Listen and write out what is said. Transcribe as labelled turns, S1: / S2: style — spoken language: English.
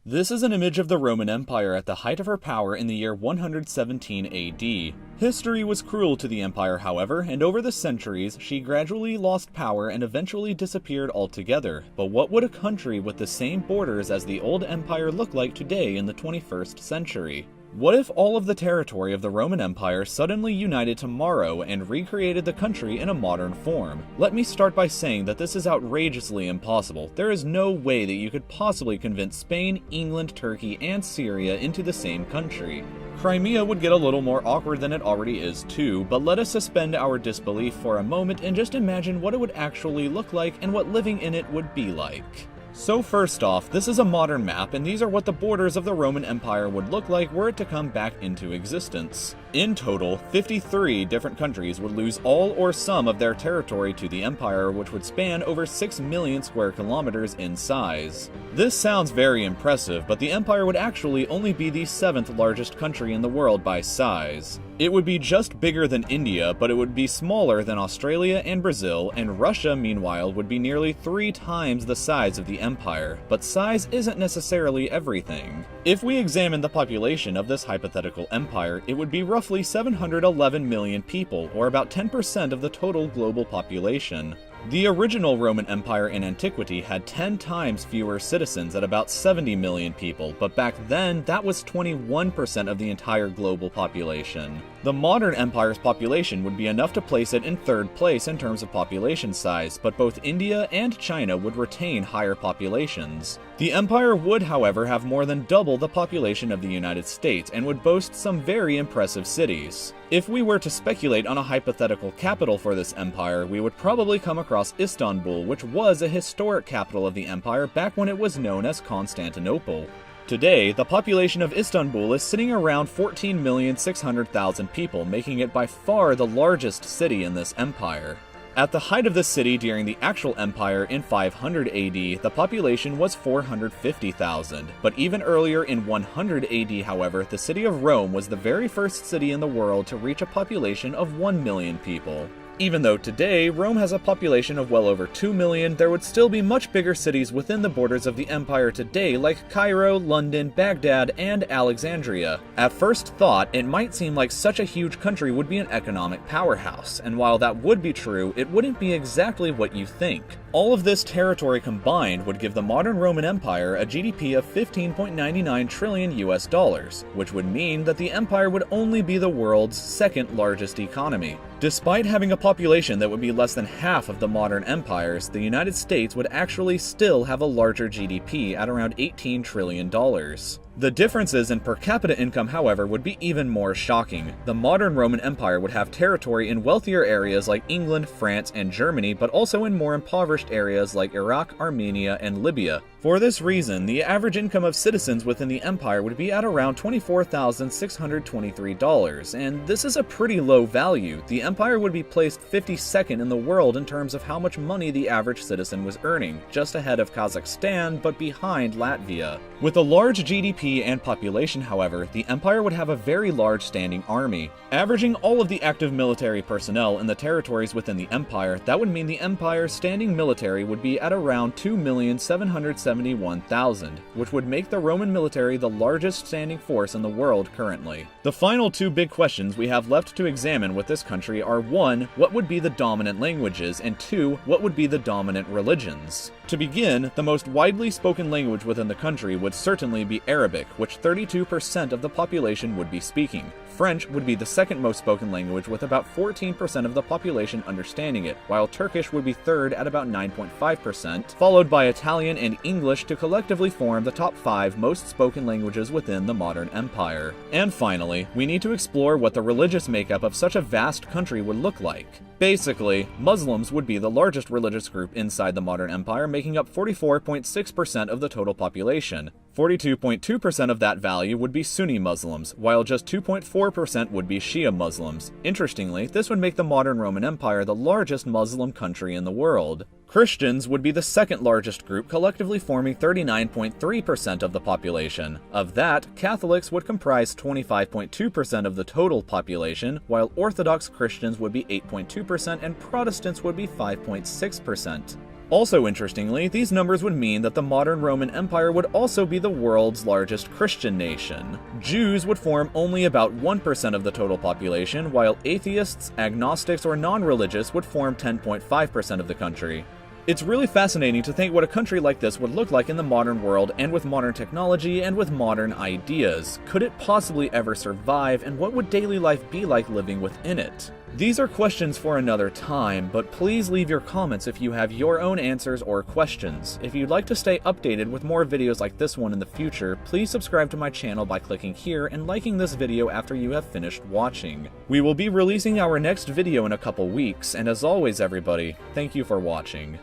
S1: This is an image of the Roman Empire at the height of her power in the year 117 AD. History was cruel to the empire, however, and over the centuries, she gradually lost power and eventually disappeared altogether. But what would a country with the same borders as the old empire look like today in the 21st century? What if all of the territory of the Roman Empire suddenly united tomorrow and recreated the country in a modern form? Let me start by saying that this is outrageously impossible. There is no way that you could possibly convince Spain, England, Turkey, and Syria into the same country. Crimea would get a little more awkward than it already is too, but let us suspend our disbelief for a moment and just imagine what it would actually look like and what living in it would be like. So first off, this is a modern map, and these are what the borders of the Roman Empire would look like were it to come back into existence. In total, 53 different countries would lose all or some of their territory to the empire, which would span over 6 million square kilometers in size. This sounds very impressive, but the empire would actually only be the 7th largest country in the world by size. It would be just bigger than India, but it would be smaller than Australia and Brazil, and Russia, meanwhile, would be nearly 3 times the size of the empire. But size isn't necessarily everything. If we examine the population of this hypothetical empire, it would be roughly 711 million people, or about 10% of the total global population. The original Roman Empire in antiquity had 10 times fewer citizens at about 70 million people, but back then that was 21% of the entire global population. The modern empire's population would be enough to place it in 3rd place in terms of population size, but both India and China would retain higher populations. The empire would, however, have more than double the population of the United States and would boast some very impressive cities. If we were to speculate on a hypothetical capital for this empire, we would probably come across Istanbul, which was a historic capital of the empire back when it was known as Constantinople. Today, the population of Istanbul is sitting around 14,600,000 people, making it by far the largest city in this empire. At the height of the city during the actual empire in 500 AD, the population was 450,000. But even earlier in 100 AD, however, the city of Rome was the very first city in the world to reach a population of 1 million people. Even though today, Rome has a population of well over 2 million, there would still be much bigger cities within the borders of the empire today like Cairo, London, Baghdad, and Alexandria. At first thought, it might seem like such a huge country would be an economic powerhouse, and while that would be true, it wouldn't be exactly what you think. All of this territory combined would give the modern Roman Empire a GDP of 15.99 trillion US dollars, which would mean that the empire would only be the world's 2nd largest economy. Despite having a population that would be less than half of the modern empires, the United States would actually still have a larger GDP at around $18 trillion. The differences in per capita income, however, would be even more shocking. The modern Roman Empire would have territory in wealthier areas like England, France, and Germany, but also in more impoverished areas like Iraq, Armenia, and Libya. For this reason, the average income of citizens within the empire would be at around $24,623, and this is a pretty low value. The empire would be placed 52nd in the world in terms of how much money the average citizen was earning, just ahead of Kazakhstan, but behind Latvia. With a large GDP and population, however, the empire would have a very large standing army. Averaging all of the active military personnel in the territories within the empire, that would mean the empire's standing military would be at around 2,771,000, which would make the Roman military the largest standing force in the world currently. The final 2 big questions we have left to examine with this country are 1. What would be the dominant languages, and 2. What would be the dominant religions? To begin, the most widely spoken language within the country would certainly be Arabic, which 32% of the population would be speaking. French would be the 2nd most spoken language with about 14% of the population understanding it, while Turkish would be 3rd at about 9.5%, followed by Italian and English to collectively form the top 5 most spoken languages within the modern empire. And finally, we need to explore what the religious makeup of such a vast country would look like. Basically, Muslims would be the largest religious group inside the modern empire, making up 44.6% of the total population. 42.2% of that value would be Sunni Muslims, while just 2.4% would be Shia Muslims. Interestingly, this would make the modern Roman Empire the largest Muslim country in the world. Christians would be the 2nd largest group, collectively forming 39.3% of the population. Of that, Catholics would comprise 25.2% of the total population, while Orthodox Christians would be 8.2% and Protestants would be 5.6%. Also interestingly, these numbers would mean that the modern Roman Empire would also be the world's largest Christian nation. Jews would form only about 1% of the total population, while atheists, agnostics, or non-religious would form 10.5% of the country. It's really fascinating to think what a country like this would look like in the modern world, and with modern technology and with modern ideas. Could it possibly ever survive, and what would daily life be like living within it? These are questions for another time, but please leave your comments if you have your own answers or questions. If you'd like to stay updated with more videos like this one in the future, please subscribe to my channel by clicking here and liking this video after you have finished watching. We will be releasing our next video in a couple weeks, and as always everybody, thank you for watching.